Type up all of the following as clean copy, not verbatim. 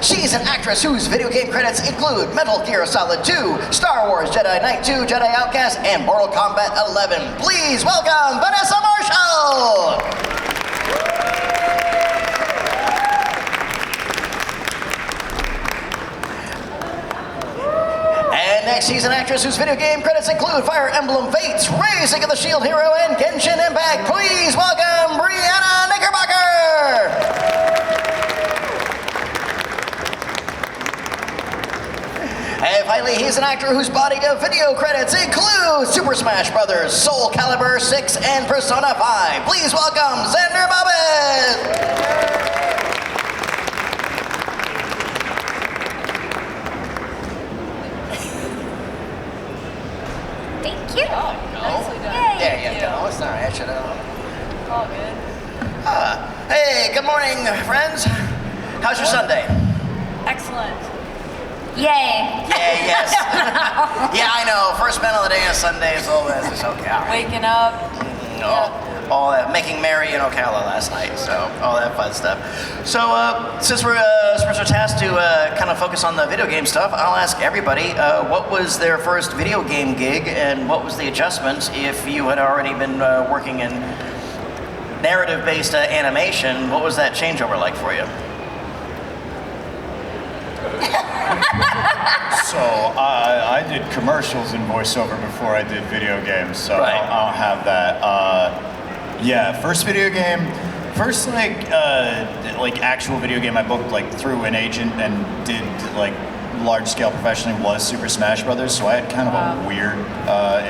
She's an actress whose video game credits include Metal Gear Solid 2, Star Wars Jedi Knight 2, Jedi Outcast, and Mortal Kombat 11. Please welcome Vanessa Marshall! And next, she's an actress whose video game credits include Fire Emblem Fates, Raising of the Shield Hero, and Genshin Impact. Please welcome Brianna Knickerbocker! And finally, he's an actor whose body of video credits include Super Smash Bros., Soul Calibur 6, and Persona 5. Please welcome Xander Mobus! Thank you. Oh, Nicely done. There you go. Sorry, I should have. All good. Hey, good morning, friends. How's your Sunday? Excellent. Yay. Yeah, yes. Yeah, I know. First meal of the day on Sunday is all that. It's okay. Waking up. All that, making merry in Ocala last night, so all that fun stuff. So since we're tasked to kind of focus on the video game stuff, I'll ask everybody, what was their first video game gig, and what was the adjustment if you had already been working in narrative-based animation? What was that changeover like for you? So I did commercials and voiceover before I did video games, so Right. I'll have that. Yeah, first video game, first like actual video game I booked like through an agent and did like large scale professionally was Super Smash Bros. So I had kind of a weird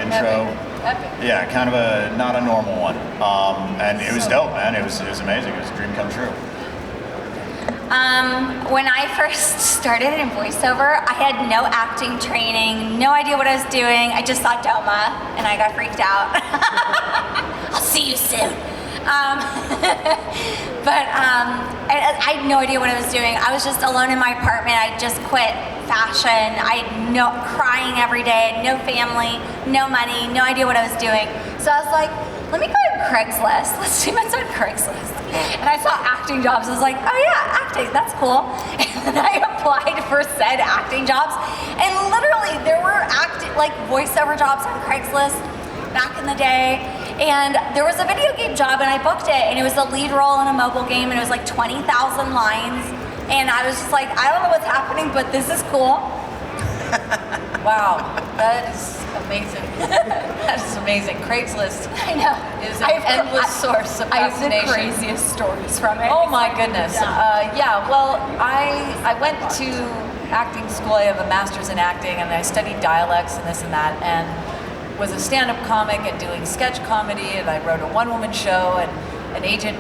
intro. Epic. Yeah, kind of not a normal one. And it was dope, man. It was amazing. It was a dream come true. When I first started in voiceover, I had no acting training, no idea what I was doing. I just saw Doma and I got freaked out. I'll see you soon. But I had no idea what I was doing. I was just alone in my apartment. I just quit fashion. I had no crying every day, no family, no money, no idea what I was doing. So I was like, let me go to Craigslist. Let's see what's on Craigslist. And I saw acting jobs. I was like, oh yeah, acting, that's cool. And I applied for said acting jobs. And literally there were voiceover jobs on Craigslist back in the day. And there was a video game job and I booked it, and it was the lead role in a mobile game, and it was like 20,000 lines. And I was just like, I don't know what's happening, but this is cool. Wow, that is amazing. That is amazing. Craigslist I know. is an endless source of I have the fascination. craziest stories from it. Oh my goodness. Well, I went to acting school. I have a master's in acting, and I studied dialects and this and that, and was a stand-up comic and doing sketch comedy, and I wrote a one-woman show, and an agent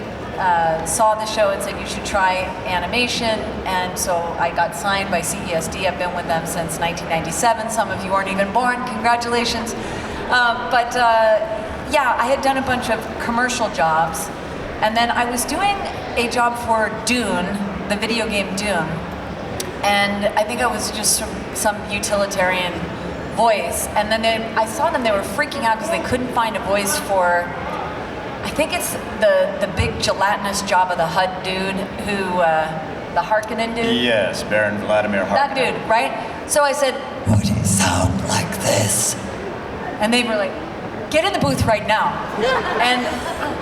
saw the show and said, you should try animation, and so I got signed by CESD. I've been with them since 1997. Some of you aren't even born. Congratulations. Yeah, I had done a bunch of commercial jobs, and then I was doing a job for Dune, the video game Dune, and I think I was just some utilitarian voice, and then I saw them, they were freaking out because they couldn't find a voice for, I think it's the big gelatinous Jabba the Hutt dude who, the Harkonnen dude? Yes, Baron Vladimir Harkonnen. That dude, right? So I said, Would it sound like this? and they were like, get in the booth right now. And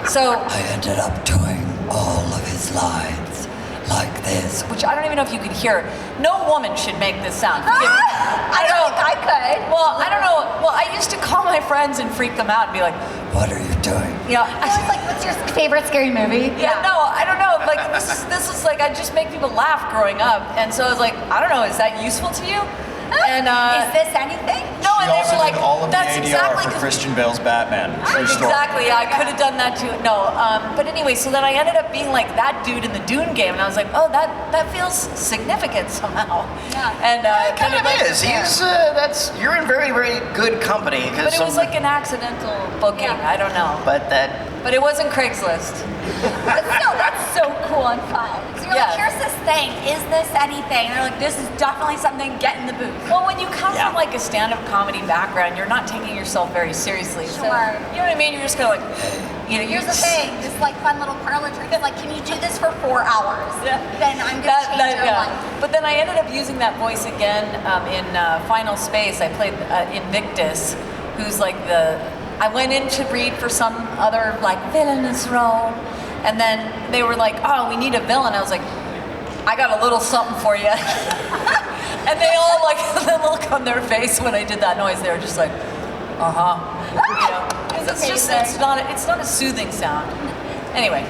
so, I ended up doing all of his lines like this. which I don't even know if you could hear. No woman should make this sound. Forgive me. I don't think I could. Well, I don't know. Well, I used to call my friends and freak them out and be like, What are you doing? you know, I was like, what's your favorite scary movie? yeah, no, I don't know. Like this is like I just make people laugh growing up, and so I was like, I don't know, is that useful to you? And Is this anything? no, She and they also were like, did all of the that's ADR exactly for 'cause- Christian Bale's Batman. True story. Exactly, yeah, I could have done that too. No, but anyway, so then I ended up being like that dude in the Dune game, and I was like, oh, that feels significant somehow. Yeah. And It kind of like- is. You're in very, very good company. But it was like an accidental booking. Yeah. I don't know. But But it wasn't Craigslist. But still, that's so cool and fun. So you're Yeah. like, here's this saying, is this anything? They're like, this is definitely something, get in the booth. Well, when you come from like a stand-up comedy background, you're not taking yourself very seriously. So, Sure. you know what I mean? You're just kind of like, you know, Here's the thing, this like fun little parlor trick is like, can you do this for 4 hours? Yeah. Then I'm gonna change your life. But then I ended up using that voice again in Final Space. I played Invictus, who's like I went in to read for some other like villainous role, and then they were like, oh, we need a villain. I was like, I got a little something for you. And they all like, the look on their face when I did that noise, they were just like, uh-huh. You know, 'cause it's not a soothing sound. Anyway.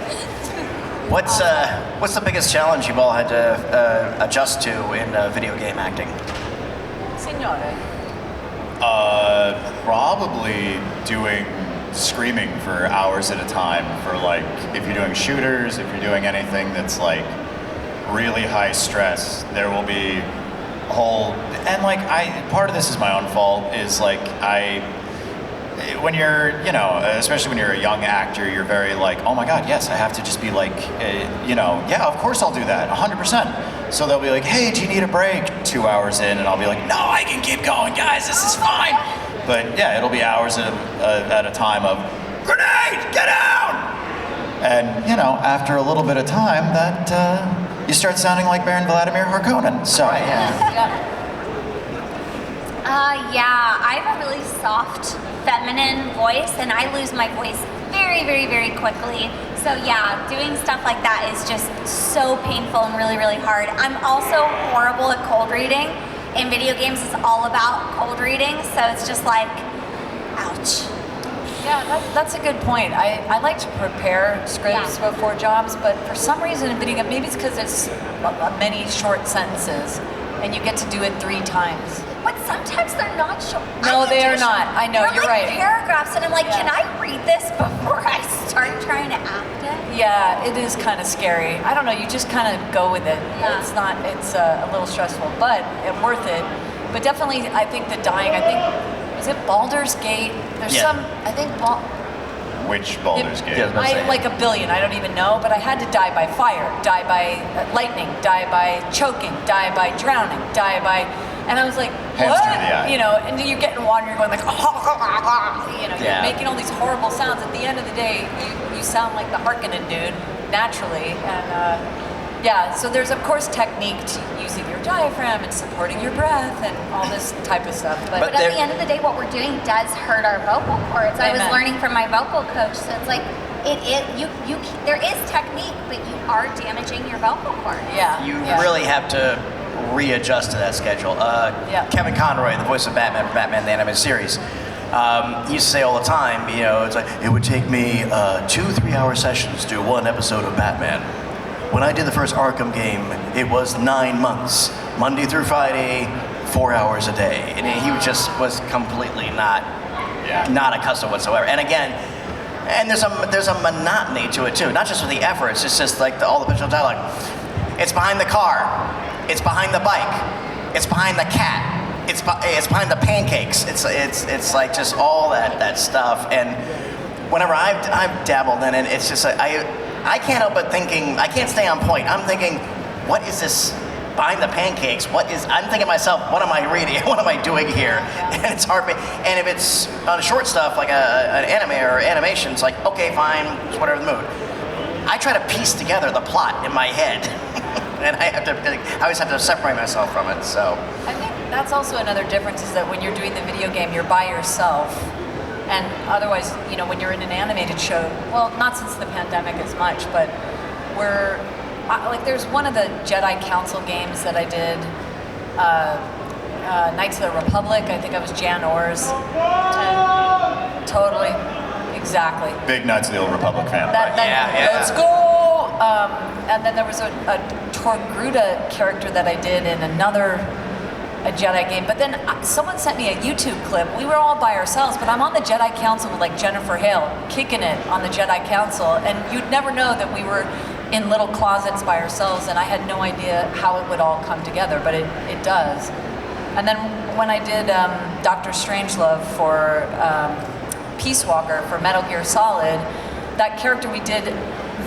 What's the biggest challenge you've all had to adjust to in video game acting? Signore. Probably doing screaming for hours at a time for like, if you're doing shooters, if you're doing anything that's like really high stress, there will be a whole, and like part of this is my own fault, is like when you're, you know, especially when you're a young actor, you're very like, oh my God, yes, I have to just be like, you know, yeah, of course I'll do that, 100%. So they'll be like, hey, do you need a break? 2 hours in, and I'll be like, no, I can keep going, guys, this is fine. But yeah, it'll be hours at a time of, grenade, get down! And, you know, after a little bit of time, that you start sounding like Baron Vladimir Harkonnen. So, Yeah. Yeah, I have a really soft, feminine voice, and I lose my voice very, very, very quickly. So yeah, doing stuff like that is just so painful and really, really hard. I'm also horrible at cold reading. In video games, it's all about cold reading, so it's just like, ouch. Yeah, that's a good point. I like to prepare scripts before jobs, but for some reason in video game, maybe it's because it's many short sentences, and you get to do it 3 times. But sometimes they're not short. No, they are not. I know, you're like right. Paragraphs, and I'm like, can I read this before I start trying to act it? Yeah, it is kind of scary. I don't know, you just kind of go with it. Yeah. It's a little stressful, but worth it. But definitely, I think the dying, is it Baldur's Gate? There's which Baldur's Gate? Yeah, like a billion, I don't even know, but I had to die by fire, die by lightning, die by choking, die by drowning, die by, and I was like, Hands what? through the eye. You know, and then you get in water, you're going like, you know, Yeah. you're making all these horrible sounds. At the end of the day, you sound like the Harkonnen dude, naturally, and yeah, so there's of course technique to using your diaphragm and supporting your breath and all this type of stuff. But at the end of the day, what we're doing does hurt our vocal cords. I was Amen. learning from my vocal coach, so it's like, there is technique, but you are damaging your vocal cords. yeah, You yeah. really have to readjust to that schedule. Kevin Conroy, the voice of Batman for Batman the Animated Series, he used to say all the time, you know, it's like, it would take me 2-3 hour sessions to do one episode of Batman. When I did the first Arkham game, it was 9 months, Monday through Friday, 4 hours a day. And he was completely not accustomed whatsoever. And again, and there's a monotony to it too, not just with the efforts, it's just like all the visual dialogue. It's behind the car, it's behind the bike, it's behind the cat, it's behind the pancakes. It's like just all that stuff. And whenever I've dabbled in it, it's just like, I can't help but thinking, I can't stay on point. I'm thinking, what is this behind the pancakes? I'm thinking to myself, what am I reading? What am I doing here? And it's hard. And if it's on short stuff like an anime or animation, it's like, okay, fine, it's whatever the mood. I try to piece together the plot in my head. And I always have to separate myself from it, so. I think that's also another difference is that when you're doing the video game, you're by yourself. And otherwise, you know, when you're in an animated show, well, not since the pandemic as much, but like there's one of the Jedi Council games that I did, Knights of the Republic. I think I was Jan Orr's. Totally, exactly. Big Knights of the Old Republic fan. Yeah. Let's go! And then there was a Torgruda character that I did in a Jedi game, but then someone sent me a YouTube clip. We were all by ourselves, but I'm on the Jedi Council with like Jennifer Hale, kicking it on the Jedi Council, and you'd never know that we were in little closets by ourselves, and I had no idea how it would all come together, but it does. And then when I did Dr. Strangelove for Peace Walker for Metal Gear Solid, that character, we did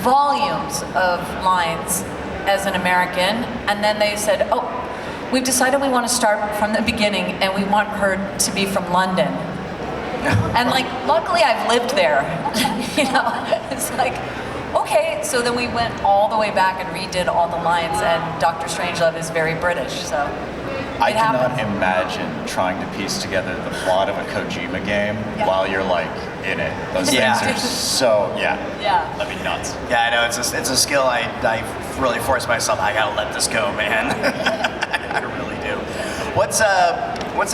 volumes of lines as an American, and then they said, oh, we've decided we want to start from the beginning, and we want her to be from London. And like, luckily I've lived there, you know, it's like, okay, so then we went all the way back and redid all the lines, and Dr. Strangelove is very British, so I it cannot happens. imagine trying to piece together the plot of a Kojima game while you're like in it. Those Yeah. things are so, Yeah. that'd be nuts. Yeah, I know, it's a skill I really force myself, I gotta let this go, man. I really do. What's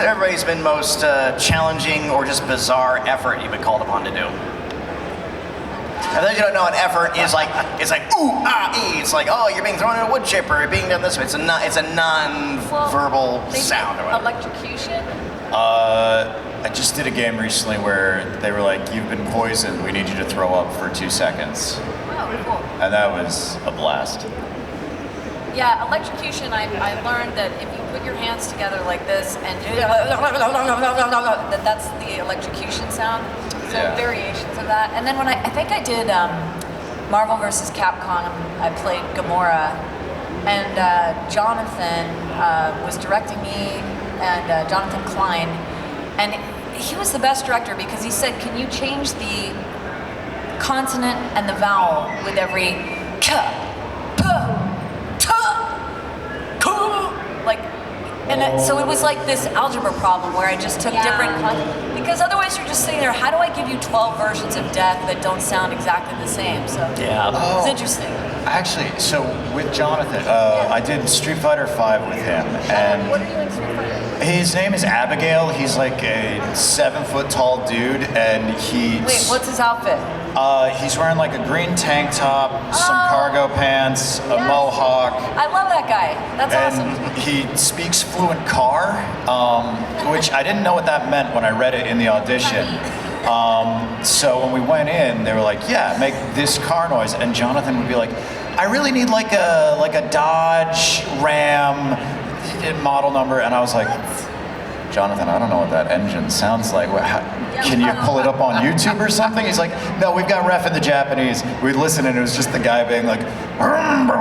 everybody's been most challenging or just bizarre effort you've been called upon to do? And then you don't know an effort is like, it's like, ooh, ah, ee. It's like, oh, you're being thrown in a wood chipper, you're being done this way. It's a non-verbal They did sound or whatever. electrocution. I just did a game recently where they were like, you've been poisoned, we need you to throw up for 2 seconds. Oh, cool. And that was a blast. Yeah, electrocution, I learned that if you put your hands together like this and that's the electrocution sound. So Yeah. variations of that. And then when I think I did Marvel vs. Capcom, I played Gamora, and Jonathan was directing me, and Jonathan Klein, and he was the best director because he said, can you change the consonant and the vowel with every k, p, t, k, like, and so it was like this algebra problem where I just took different because otherwise you're just sitting there, how do I give you 12 versions of death that don't sound exactly the same? So Yeah. it's interesting. Actually, so with Jonathan, I did Street Fighter V with him, and What are you in Street Fighter? his name is Abigail. He's like a 7-foot tall dude, and Wait, what's his outfit? he's wearing like a green tank top, some cargo pants, a Yes. mohawk, I love that guy. That's and awesome. he speaks fluent car, which I didn't know what that meant when I read it in the audition. So when we went in, they were like, "Yeah, make this car noise," and Jonathan would be like, "I really need like a Dodge Ram model number," and I was like, "Jonathan, I don't know what that engine sounds like. Can you pull it up on YouTube or something?" He's like, "No, we've got ref in the Japanese." We listened, and it was just the guy being like, and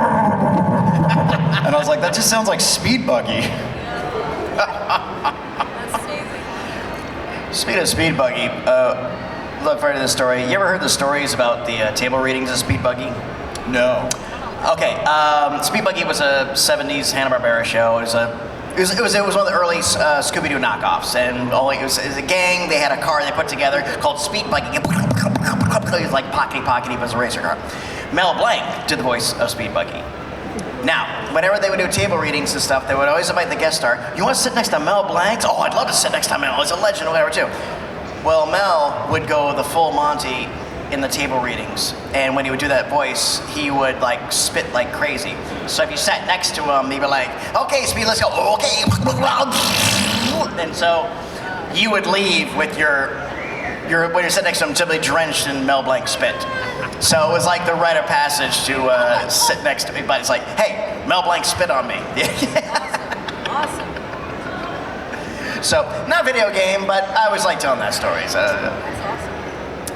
I was like, "That just sounds like Speed Buggy." That's amazing. Speaking of Speed Buggy, look forward to this story. You ever heard the stories about the table readings of Speed Buggy? No. Okay, Speed Buggy was a 70s Hanna-Barbera show. It was one of the early Scooby-Doo knockoffs, and it was a gang. They had a car they put together called Speed Buggy. It was like pockety, it was a racer car. Mel Blanc did the voice of Speed Buggy. Now, whenever they would do table readings and stuff, they would always invite the guest star. You want to sit next to Mel Blanc? Oh, I'd love to sit next to Mel. He's a legend or whatever, too. Well, Mel would go the full Monty in the table readings, and when he would do that voice, he would like spit like crazy. So if you sat next to him, he'd be like, "Okay, Speed, let's go." Okay, and so you would leave with your when you're sitting next to him, typically drenched in Mel Blanc spit. So it was like the rite of passage to sit next to me. But it's like, "Hey, Mel Blanc spit on me." Awesome. So not a video game, but I always like telling that story. So. That's awesome.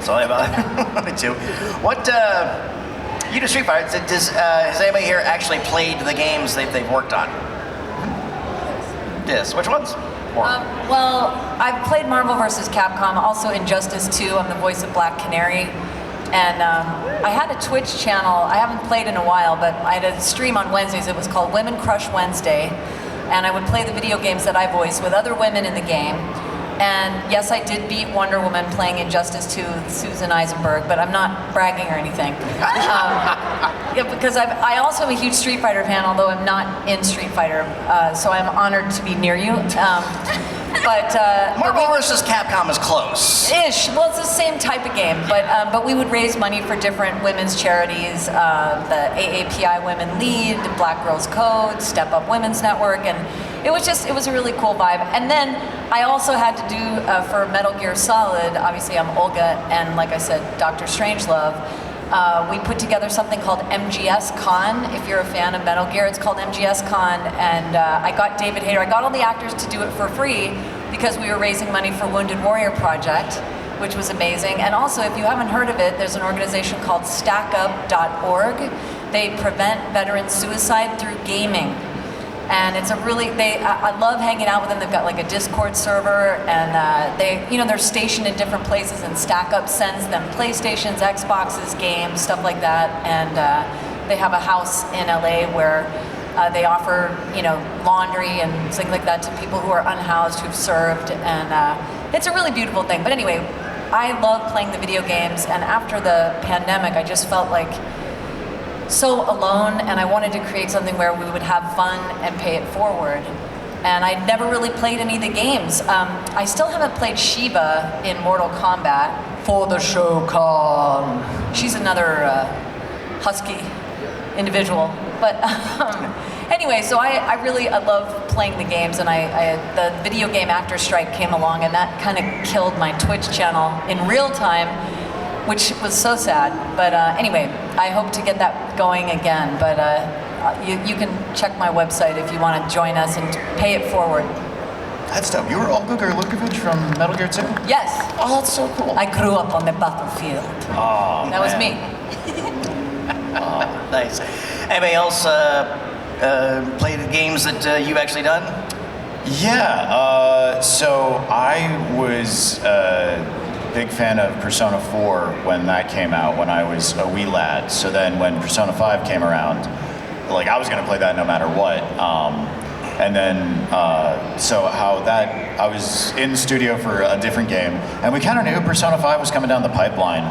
Sorry about it. Me too. What, you do Street Fighter, has anybody here actually played the games they've worked on? Yes. Which ones? Well, I've played Marvel vs. Capcom, also Injustice 2. I'm the voice of Black Canary. And I had a Twitch channel. I haven't played in a while, but I had a stream on Wednesdays. It was called Women Crush Wednesday. And I would play the video games that I voiced with other women in the game. And yes, I did beat Wonder Woman playing Injustice 2 with Susan Eisenberg, but I'm not bragging or anything. Yeah, because I also am a huge Street Fighter fan, although I'm not in Street Fighter, so I'm honored to be near you. Marvel vs. Capcom is close. Ish. Well, it's the same type of game, but we would raise money for different women's charities, the AAPI Women Lead, Black Girls Code, Step Up Women's Network, and it was a really cool vibe. And then I also had to do for Metal Gear Solid. Obviously, I'm Olga, and like I said, Dr. Strangelove. We put together something called MGS Con. If you're a fan of Metal Gear, it's called MGS Con, and I got David Hayter. I got all the actors to do it for free because we were raising money for Wounded Warrior Project, which was amazing. And also, if you haven't heard of it, there's an organization called StackUp.org, they prevent veteran suicide through gaming. And it's a really, I love hanging out with them. They've got like a Discord server, and they're stationed in different places, and Stack Up sends them PlayStations, Xboxes, games, stuff like that. And they have a house in LA where they offer, laundry and things like that to people who are unhoused, who've served, and it's a really beautiful thing. But anyway, I love playing the video games, and after the pandemic, I just felt like so alone, and I wanted to create something where we would have fun and pay it forward. And I'd never really played any of the games. I still haven't played Shiva in Mortal Kombat. For the Shokan. She's another husky individual. But anyway, so I love playing the games, and the video game actor strike came along, and that kind of killed my Twitch channel in real time, which was so sad. But anyway, I hope to get that going again. But you can check my website if you want to join us and pay it forward. That's dope. You were Olga Gurlukovich from Metal Gear 2? Yes. Oh, that's so cool. I grew up on the battlefield. Oh, That was me. Oh, nice. Anybody else play the games that you've actually done? Yeah, so I was a big fan of Persona 4 when that came out, when I was a wee lad. So then when Persona 5 came around, like I was gonna play that no matter what. And then, I was in the studio for a different game, and we kind of knew Persona 5 was coming down the pipeline,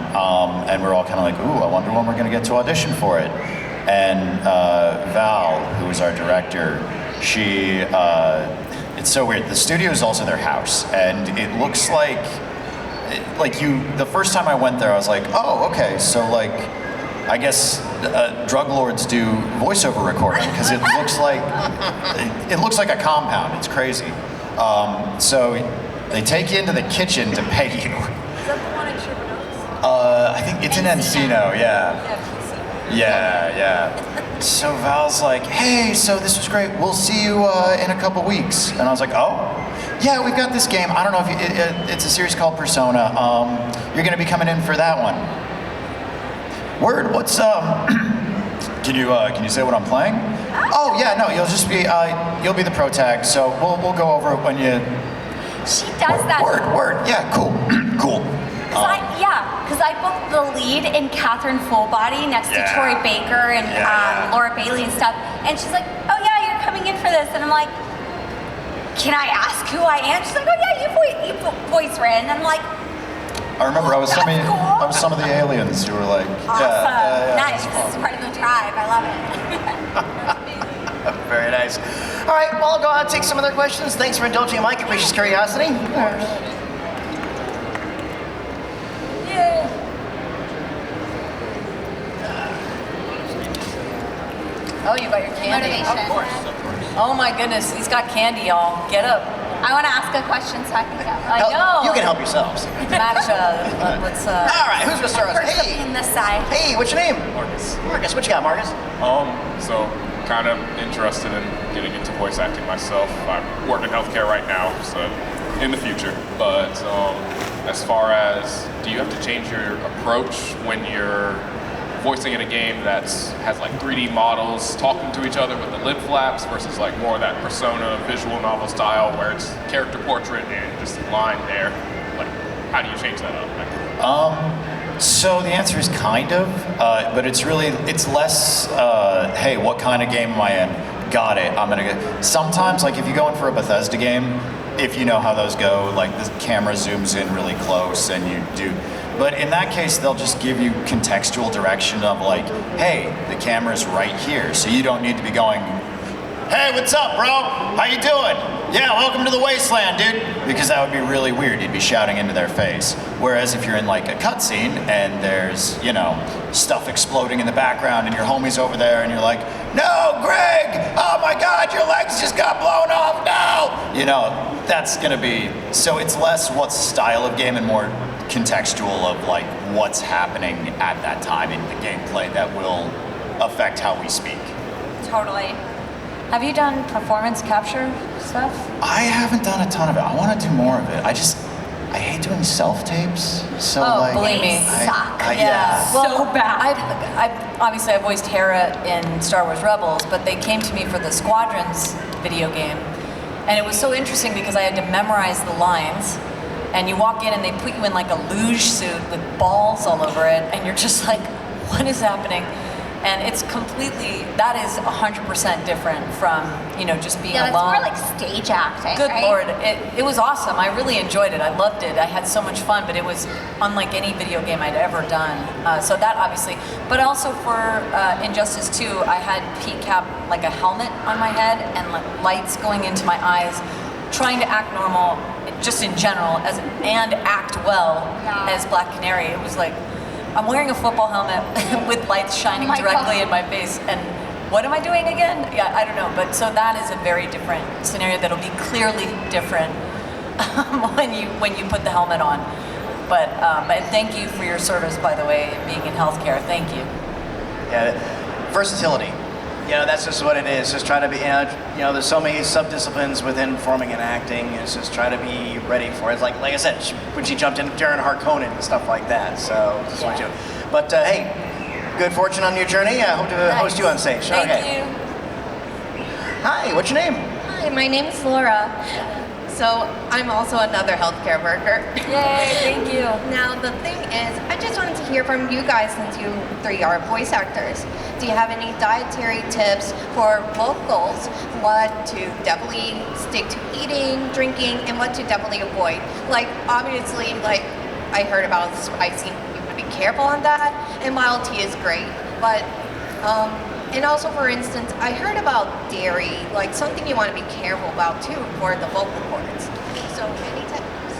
and we're all kind of like, ooh, I wonder when we're gonna get to audition for it. And Val, who was our director, she, it's so weird, the studio is also their house, and it looks like the first time I went there, I was like, oh, okay, so like, I guess drug lords do voiceover recording, because it looks like a compound. It's crazy. So they take you into the kitchen to pay you. Is that the one in Sherman Oaks? I think it's in Encino, yeah. Yeah. So Val's like, hey, so this was great. We'll see you in a couple weeks. And I was like, oh, yeah, we've got this game. I don't know if it's a series called Persona. You're going to be coming in for that one. Word. What's Can you say what I'm playing? Oh yeah, no, you'll be the pro tag. So we'll go over it when you. She does that. Word. Yeah, cool. Cool. Because I booked the lead in Catherine Fullbody next to Troy Baker and Laura Bailey and stuff. And she's like, oh yeah, you're coming in for this. And I'm like, can I ask who I am? She's like, oh yeah, you voice Ren. And I'm like, I remember I was cool. some of the aliens who were like, awesome. Nice. This is part of the tribe. I love it. Very nice. All right, well, I'll go out and take some other questions. Thanks for indulging my capricious curiosity. Oh, you got your candy. Motivation. Of course. Oh my goodness, he's got candy, y'all. Get up. I want to ask a question so I can go. I know. You can help yourselves. Matcha. Let's. All right, who's gonna start us? First Hey, in this side. hey, what's your name? Marcus. Marcus. What you got, Marcus? So kind of interested in getting into voice acting myself. I work in healthcare right now, so in the future. But as far as, do you have to change your approach when you're voicing in a game that has like 3D models talking to each other with the lip flaps versus like more of that Persona visual novel style where it's character portrait and just line there? Like, how do you change that up? So the answer is kind of, but it's less, hey, what kind of game am I in? Got it, I'm gonna go. Sometimes, like if you go in for a Bethesda game, if you know how those go, like the camera zooms in really close and you do. But in that case, they'll just give you contextual direction of like, hey, the camera's right here, so you don't need to be going, hey, what's up, bro? How you doing? Yeah, welcome to the wasteland, dude. Because that would be really weird. You'd be shouting into their face. Whereas if you're in like a cutscene and there's, stuff exploding in the background and your homie's over there and you're like, no, Greg! Oh my God, your legs just got blown off, no! That's gonna be, so it's less what's the style of game and more contextual of like what's happening at that time in the gameplay that will affect how we speak. Totally. Have you done performance capture stuff? I haven't done a ton of it. I want to do more of it. I hate doing self-tapes. So believe me. Yeah. Well, So bad. obviously I voiced Hera in Star Wars Rebels, but they came to me for the Squadrons video game, and it was so interesting because I had to memorize the lines. And you walk in and they put you in like a luge suit with balls all over it, and you're just like, what is happening? And it's completely, that is 100% different from, just being Yeah, alone. it's more like stage acting, Good right? Lord, it was awesome. I really enjoyed it. I loved it. I had so much fun, but it was unlike any video game I'd ever done. So that obviously, but also for Injustice 2, I had PCAP, like a helmet on my head and like lights going into my eyes, trying to act normal, just in general, and act well as Black Canary. It was like, I'm wearing a football helmet with lights shining directly in my face, and what am I doing again? Yeah, I don't know, but so that is a very different scenario that'll be clearly different when you put the helmet on. But thank you for your service, by the way, being in healthcare. Thank you. Yeah, versatility. That's just what it is. Just try to be, there's so many sub-disciplines within performing and acting. It's just try to be ready for it. It's like I said, when she jumped in Darren Harkonnen and stuff like that. So, just what you. But hey, good fortune on your journey. I hope to host you on stage. Thank you. Hi, what's your name? Hi, my name is Laura. So I'm also another healthcare worker. Yay, thank you. Now the thing is, I just wanted to hear from you guys since you three are voice actors. Do you have any dietary tips for vocals? What to definitely stick to eating, drinking, and what to definitely avoid? Like obviously, like I heard about spicy, you would be careful on that, and mild tea is great. But and also, for instance, I heard about dairy, like something you want to be careful about too for the vocal cords. So, any tips?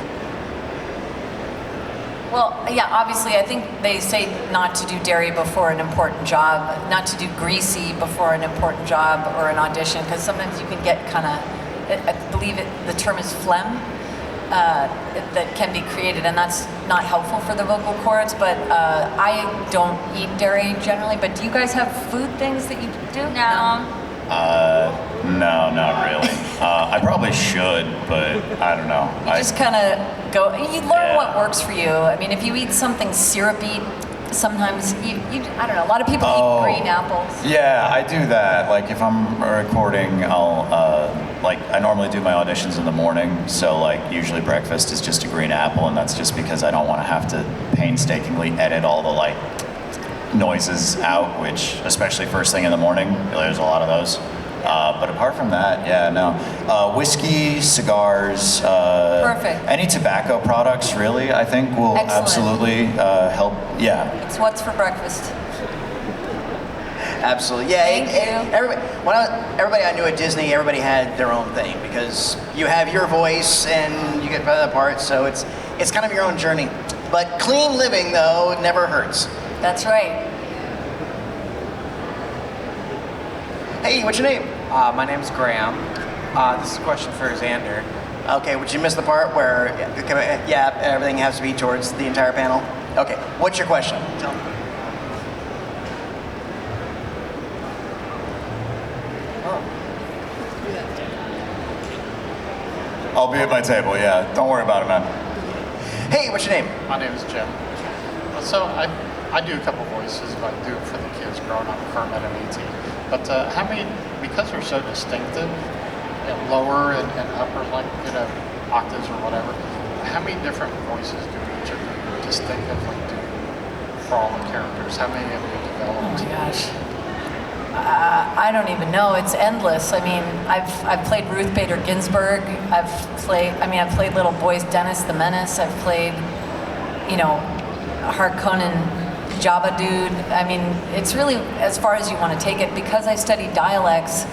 Well, yeah, obviously, I think they say not to do dairy before an important job, not to do greasy before an important job or an audition, because sometimes you can get kind of, I believe the term is phlegm, that can be created, and that's not helpful for the vocal cords. But I don't eat dairy generally. But do you guys have food things that you do? No. No, not really. I probably should, but I don't know. You just kind of go. You learn what works for you. I mean, if you eat something syrupy, sometimes you I don't know. A lot of people eat green apples. Yeah, I do that. Like if I'm recording, I'll I normally do my auditions in the morning, so like usually breakfast is just a green apple, and that's just because I don't want to have to painstakingly edit all the noises out, which especially first thing in the morning, there's a lot of those. But apart from that, yeah, no. Whiskey, cigars, Perfect. Any tobacco products really, I think will Excellent. absolutely help. Yeah. It's what's for breakfast. Absolutely, yeah. Thank you. Everybody I knew at Disney, everybody had their own thing because you have your voice and you get that part, so it's kind of your own journey. But clean living, though, never hurts. That's right. Hey, what's your name? My name's Graham. This is a question for Xander. Okay, would you miss the part where, everything has to be towards the entire panel? Okay, what's your question? Tell me. I'll be at my table, yeah. Don't worry about it, man. Hey, what's your name? My name is Jim. So I do a couple voices, but I do it for the kids growing up, Kermit and E.T. But how many, because they're so distinctive, lower and upper, octaves or whatever, how many different voices do each of you distinctively do for all the characters? How many have you developed? Oh my gosh. I don't even know. It's endless. I mean, I've played Ruth Bader Ginsburg. I've played little boys Dennis the Menace. I've played, Harkonnen Jabba dude. I mean, it's really as far as you want to take it. Because I studied dialects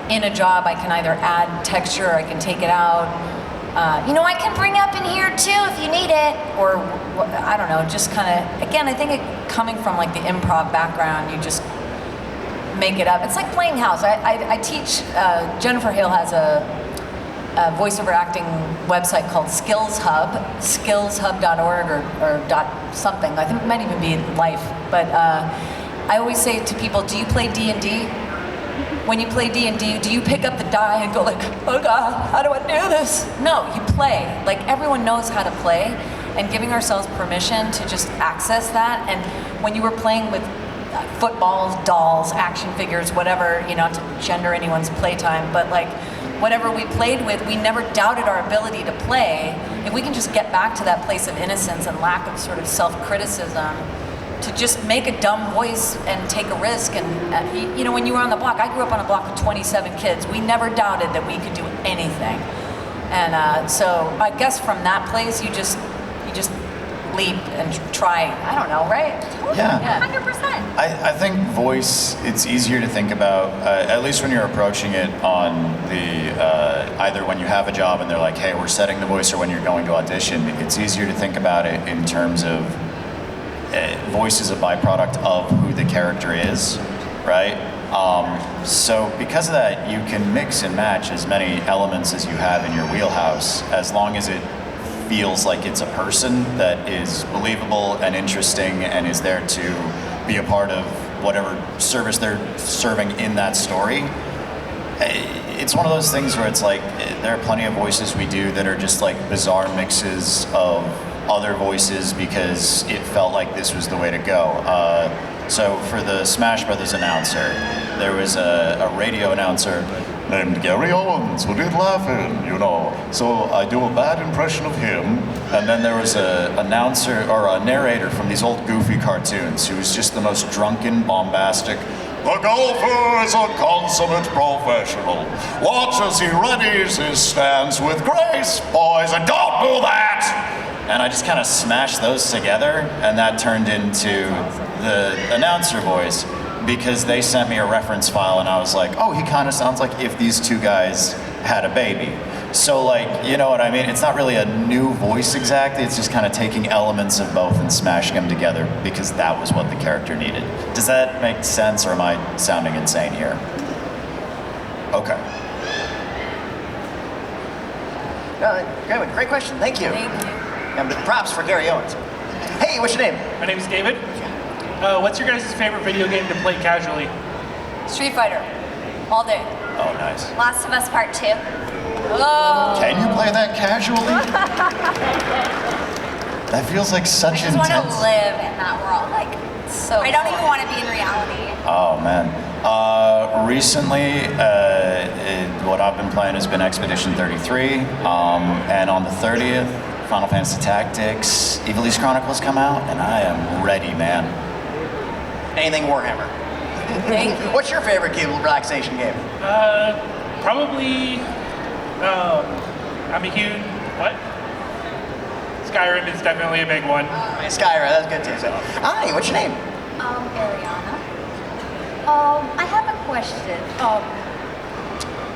in a job, I can either add texture, I can take it out. I can bring up in here too if you need it, or I don't know, just kind of, again, I think coming from like the improv background, you just make it up. It's like playing house. I teach, Jennifer Hale has a voiceover acting website called Skills Hub, skillshub.org or dot something. I think it might even be Life. But I always say to people, do you play D&D? when you play D&D, do you pick up the die and go like, oh God, how do I do this? No, you play. Like, everyone knows how to play, and giving ourselves permission to just access that. And when you were playing with footballs, dolls, action figures, whatever, not to gender anyone's playtime, but like, whatever we played with, we never doubted our ability to play. If we can just get back to that place of innocence and lack of sort of self-criticism, to just make a dumb voice and take a risk. And when you were on the block, I grew up on a block of 27 kids. We never doubted that we could do anything. And so I guess from that place, you just leap and try. I don't know, right? Yeah. 100%. I think voice, it's easier to think about, at least when you're approaching it on the, either when you have a job and they're like, hey, we're setting the voice, or when you're going to audition, it's easier to think about it in terms of voice is a byproduct of who the character is, right? So because of that, you can mix and match as many elements as you have in your wheelhouse, as long as it feels like it's a person that is believable and interesting and is there to be a part of whatever service they're serving in that story. It's one of those things where it's like, there are plenty of voices we do that are just like bizarre mixes of other voices because it felt like this was the way to go. So for the Smash Brothers announcer, there was a radio announcer named Gary Owens who did laughing, so I do a bad impression of him. And then there was a announcer or a narrator from these old goofy cartoons who was just the most drunken, bombastic. The golfer is a consummate professional. Watch as he readies his stance with grace, boys, and don't do that! And I just kind of smashed those together, and that turned into the announcer voice, because they sent me a reference file, and I was like, oh, he kind of sounds like if these two guys had a baby. So, like, you know what I mean? It's not really a new voice exactly, it's just kind of taking elements of both and smashing them together, because that was what the character needed. Does that make sense, or am I sounding insane here? Okay. Great question. Thank you. Thank you. And props for Gary Owens. Hey, what's your name? My name is David. What's your guys' favorite video game to play casually? Street Fighter, all day. Oh, nice. Last of Us Part 2. Oh. Can you play that casually? That feels like such I just want intense. to live in that world. Like, So I don't even want to be in reality. Oh man. Recently, what I've been playing has been Expedition 33, and on the 30th, Final Fantasy Tactics, Evil East Chronicles come out, and I am ready, man. Anything Warhammer. Thank you. What's your favorite relaxation game? Probably, I'm a huge, what? Skyrim is definitely a big one. Skyrim, that's good too. So, hi, what's your name? Ariana. I have a question.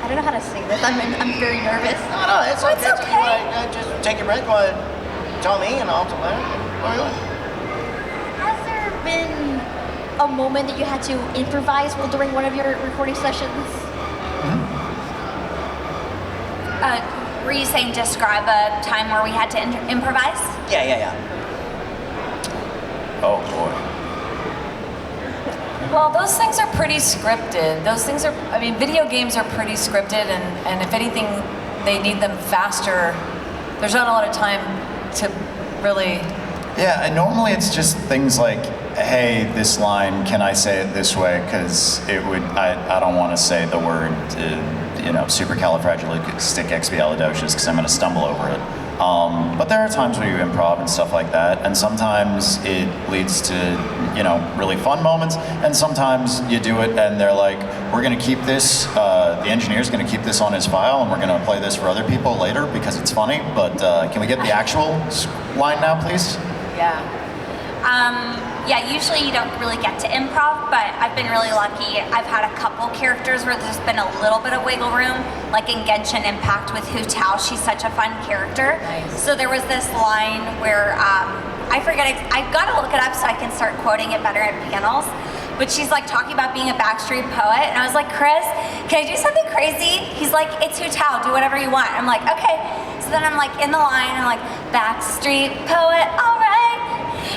I don't know how to say this. I'm very nervous. No, it's Oh, it's okay. okay. You wanna, just take your breath. Go ahead. Tell me, and I'll tell you. What are you doing? Has there been a moment that you had to improvise while during one of your recording sessions? Were you saying describe a time where we had to improvise? Yeah. Oh boy. Well, those things are pretty scripted. Those things are, video games are pretty scripted, and if anything, they need them faster. There's not a lot of time to really... Yeah, and normally it's just things like, hey, this line, can I say it this way? Because I don't want to say the word, supercalifragilisticexpialidocious, because I'm going to stumble over it. But there are times where you improv and stuff like that, and sometimes it leads to, really fun moments, and sometimes you do it and they're like, we're going to keep this, the engineer's going to keep this on his file, and we're going to play this for other people later because it's funny, but can we get the actual line now, please? Yeah, usually you don't really get to improv, but I've been really lucky. I've had a couple characters where there's been a little bit of wiggle room, like in Genshin Impact with Hu Tao. She's such a fun character. Nice. So there was this line where, I forget, I've got to look it up so I can start quoting it better at panels. But she's like talking about being a backstreet poet, and I was like, Chris, can I do something crazy? He's like, it's Hu Tao, do whatever you want. I'm like, okay. So then I'm like in the line, I'm like, backstreet poet, all right.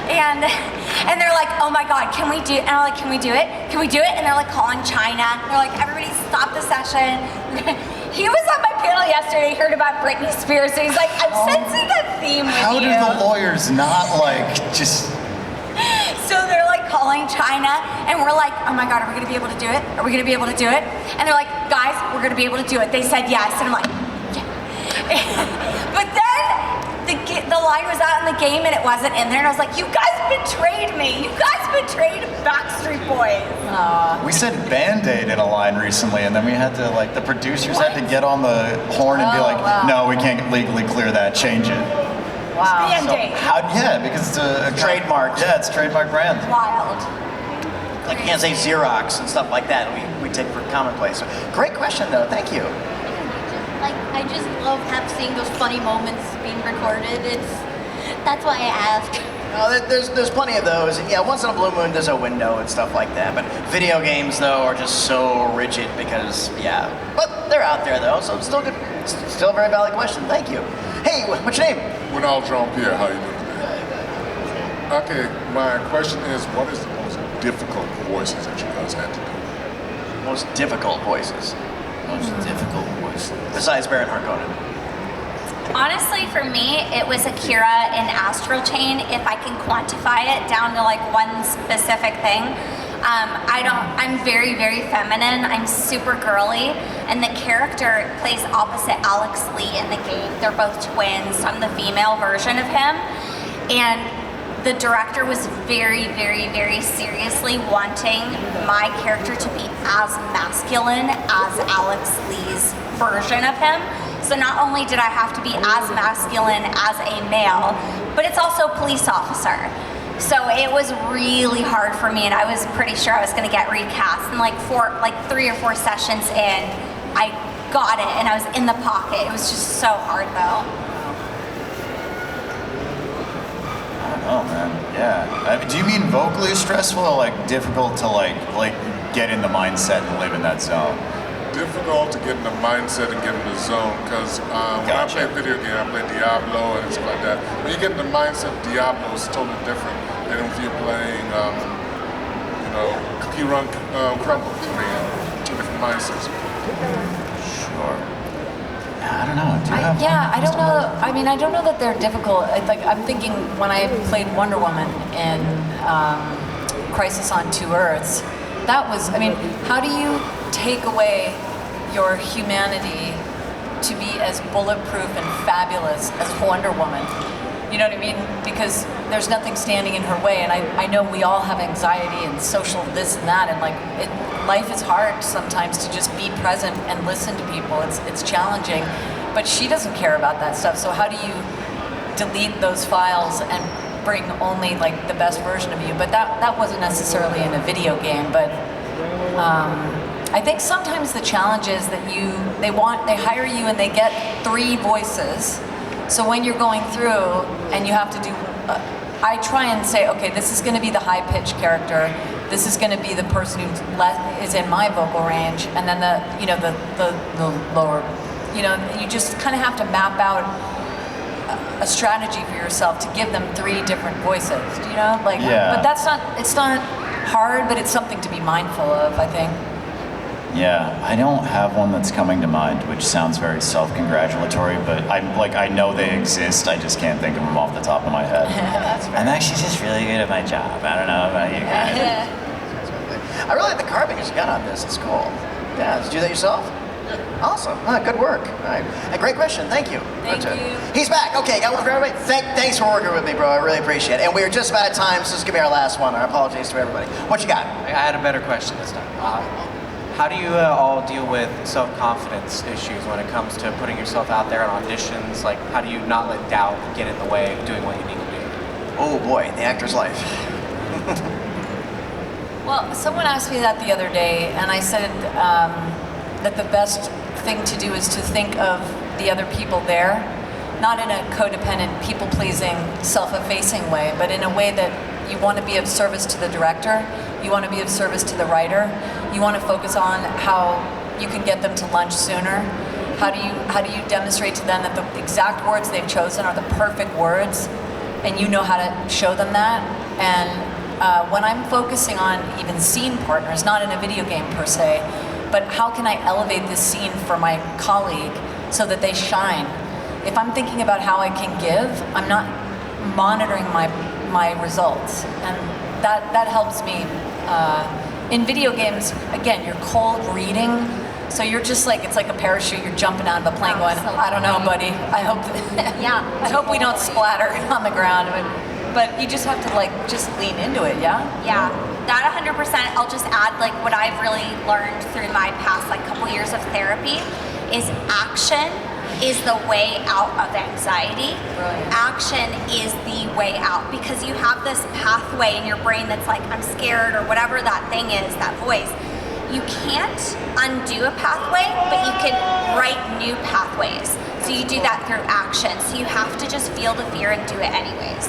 And they're like, oh my God, can we do it? And I'm like, can we do it? Can we do it? And they're like calling China. They're like, everybody stop the session. He was on my panel yesterday, heard about Britney Spears, so he's like, I'm sensing a theme with How you. do the lawyers not like just... So they're like calling China, and we're like, oh my God, are we gonna be able to do it? Are we gonna be able to do it? And they're like, guys, we're gonna be able to do it. They said yes, and I'm like, yeah. But then the line was out in the game and it wasn't in there, and I was like, you guys betrayed me. You guys betrayed Backstreet Boys. We said Band-Aid in a line recently, and then we had to, like, the producers had to get on the horn and be like, no, we can't legally clear that, change it. Wow. Band-Aid. Yeah, because it's a Trademark. Yeah, it's a trademark brand. Wild. Like you can't say Xerox and stuff like that. We take for commonplace. So, great question though. Thank you. Like, I just love seeing those funny moments being recorded. That's why I asked. There's plenty of those, and yeah, once in a blue moon there's a window and stuff like that. But video games though are just so rigid because but they're out there though, so it's still good. Still a very valid question. Thank you. Hey, what's your name? Winall Jean-Pierre, how you doing today? Okay, my question is, what is the most difficult voices that you guys had to do? Most difficult voices. Most difficult voices. Besides Baron Harkonnen. Honestly, for me, it was Akira in Astral Chain. If I can quantify it down to like one specific thing, I'm very, very feminine. I'm super girly, and the character plays opposite Alex Lee in the game. They're both twins. So I'm the female version of him, and the director was very, very, very seriously wanting my character to be as masculine as Alex Lee's version of him. So not only did I have to be as masculine as a male, but it's also police officer. So it was really hard for me, and I was pretty sure I was gonna get recast. And like 3 or 4 sessions in, I got it, and I was in the pocket. It was just so hard though. I don't know, man. Yeah. Do you mean vocally stressful or like difficult to like get in the mindset and live in that zone? Difficult to get in the mindset and get in the zone because when I play a video game, I play Diablo and stuff like that. When you get in the mindset of Diablo, it's totally different than if you're playing, P-Run Crumble. I mean, 2 different mindsets. Sure. I don't know. Do you have I don't know. I mean, I don't know that they're difficult. I'm thinking when I played Wonder Woman in Crisis on 2 Earths, that was, I mean, how do you take away your humanity to be as bulletproof and fabulous as Wonder Woman? You know what I mean? Because there's nothing standing in her way, and I know we all have anxiety and social this and that, and life is hard sometimes to just be present and listen to people. It's challenging, but she doesn't care about that stuff. So how do you delete those files and bring only like the best version of you? But that wasn't necessarily in a video game, but I think sometimes the challenge is that they hire you and they get 3 voices. So when you're going through and you have to do, I try and say, okay, this is going to be the high-pitched character. This is going to be the person who is in my vocal range, and then the lower. You just kind of have to map out a strategy for yourself to give them 3 different voices. But it's not hard, but it's something to be mindful of, I think. Yeah, I don't have one that's coming to mind, which sounds very self-congratulatory, but I know they exist, I just can't think of them off the top of my head. I'm actually just really good at my job. I don't know about you guys. I really like the carving you got on this. It's cool. Yeah, did you do that yourself? Awesome. Good work. All right. Hey, great question. Thank you. Thank you. He's back. Okay, got one for everybody. Thanks for working with me, bro. I really appreciate it. And we're just about at time, so this is going to be our last one. Our apologies to everybody. What you got? I had a better question this time. How do you all deal with self-confidence issues when it comes to putting yourself out there on auditions? Like, how do you not let doubt get in the way of doing what you need to do? Oh boy, the actor's life. Well, someone asked me that the other day, and I said that the best thing to do is to think of the other people there, not in a codependent, people-pleasing, self-effacing way, but in a way that you want to be of service to the director, you want to be of service to the writer, you want to focus on how you can get them to lunch sooner. How do you demonstrate to them that the exact words they've chosen are the perfect words and you know how to show them that. And when I'm focusing on even scene partners, not in a video game per se, but how can I elevate this scene for my colleague so that they shine? If I'm thinking about how I can give, I'm not monitoring my results, and that helps me. In video games, again, you're cold reading, so you're just like, it's like a parachute, you're jumping out of a plane going, I don't know, buddy, I hope I hope we don't splatter on the ground, but you just have to like, just lean into it, yeah? Yeah, that 100%. I'll just add like what I've really learned through my past like couple years of therapy is action is the way out of anxiety. Brilliant. Action is the way out because you have this pathway in your brain that's like, I'm scared or whatever that thing is, that voice. You can't undo a pathway, but you can write new pathways. So you do that through action. So you have to just feel the fear and do it anyways.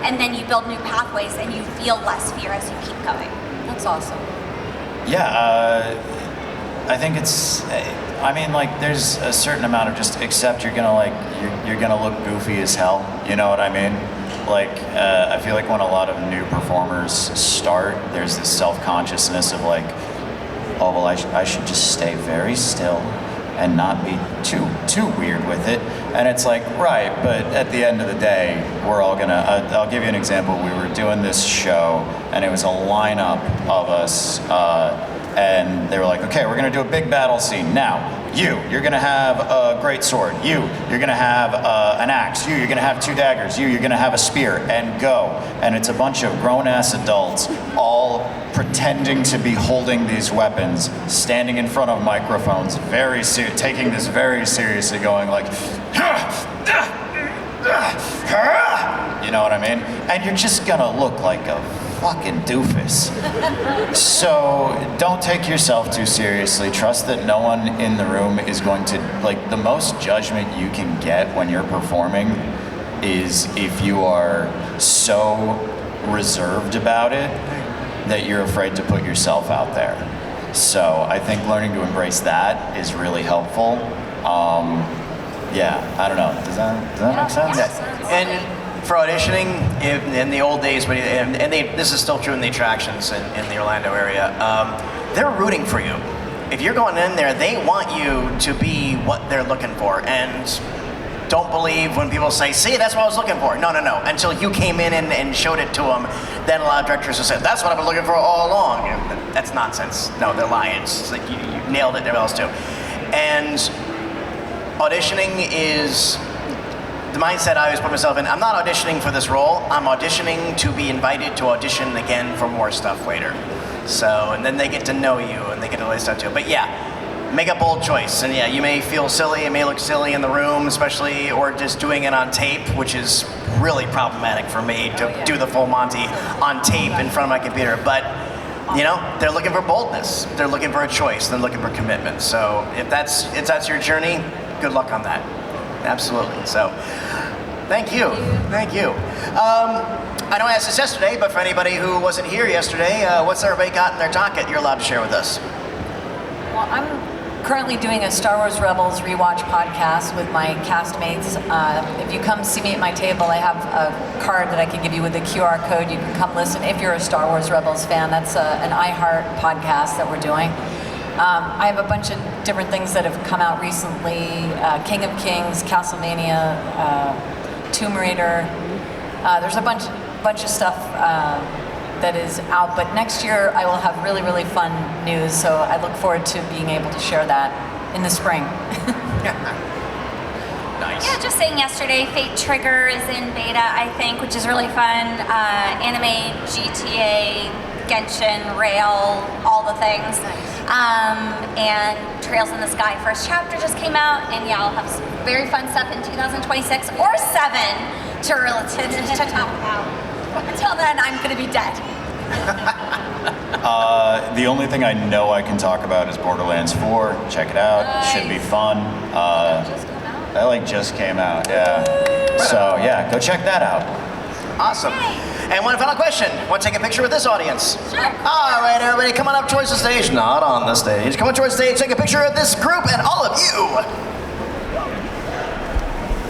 And then you build new pathways and you feel less fear as you keep going. That's awesome. Yeah, I think it's, I mean, like, there's a certain amount of just accept you're gonna look goofy as hell, you know what I mean? Like, I feel like when a lot of new performers start, there's this self-consciousness of like, oh, well, I should just stay very still and not be too weird with it. And it's like, right, but at the end of the day, we're all gonna, I'll give you an example. We were doing this show, and it was a lineup of us, and they were like, okay, we're gonna do a big battle scene. Now, you're gonna have a great sword. You're gonna have an axe. You're gonna have 2 daggers. You're gonna have a spear, and go. And it's a bunch of grown-ass adults all pretending to be holding these weapons, standing in front of microphones, taking this very seriously, going like, you know what I mean? And you're just gonna look like a fucking doofus. So don't take yourself too seriously. Trust that no one in the room is going to, like, the most judgment you can get when you're performing is if you are so reserved about it that you're afraid to put yourself out there. So I think learning to embrace that is really helpful. Yeah, I don't know. Does that make sense? Yeah. And for auditioning, in the old days, this is still true in the attractions in the Orlando area, they're rooting for you. If you're going in there, they want you to be what they're looking for. And don't believe when people say, see, that's what I was looking for. No. Until you came in and showed it to them, then a lot of directors will say, that's what I've been looking for all along. That's nonsense. No, they're lying. It's like you nailed it, everyone else too. And auditioning is the mindset I always put myself in. I'm not auditioning for this role. I'm auditioning to be invited to audition again for more stuff later. So, and then they get to know you and they get to lay stuff too. But yeah, make a bold choice. And yeah, you may feel silly, it may look silly in the room, especially, or just doing it on tape, which is really problematic for me to do the full Monty on tape in front of my computer. But, you know, they're looking for boldness. They're looking for a choice. They're looking for commitment. So if that's your journey, good luck on that. Absolutely. So, thank you. I know I asked this yesterday, but for anybody who wasn't here yesterday, what's everybody got in their docket you're allowed to share with us? Well, I'm currently doing a Star Wars Rebels rewatch podcast with my castmates. If you come see me at my table, I have a card that I can give you with a QR code. You can come listen if you're a Star Wars Rebels fan. That's an iHeart podcast that we're doing. I have a bunch of different things that have come out recently. King of Kings, Castlevania, Tomb Raider. There's a bunch of stuff that is out, but next year I will have really, really fun news, so I look forward to being able to share that in the spring. Nice. Yeah, just saying yesterday, Fate Trigger is in beta, I think, which is really fun. Anime, GTA, Genshin, Rail, all the things. And Trails in the Sky first chapter just came out, and yeah, I'll have some very fun stuff in 2026 or 7 to talk about. Until then, I'm going to be dead. The only thing I know I can talk about is Borderlands 4. Check it out. Nice. Should be fun. That just came out, yeah. So yeah, go check that out. Awesome. And one final question. Want to take a picture with this audience? Sure. All right, everybody, come on up towards the stage. Not on the stage. Come on towards the stage, take a picture of this group and all of you.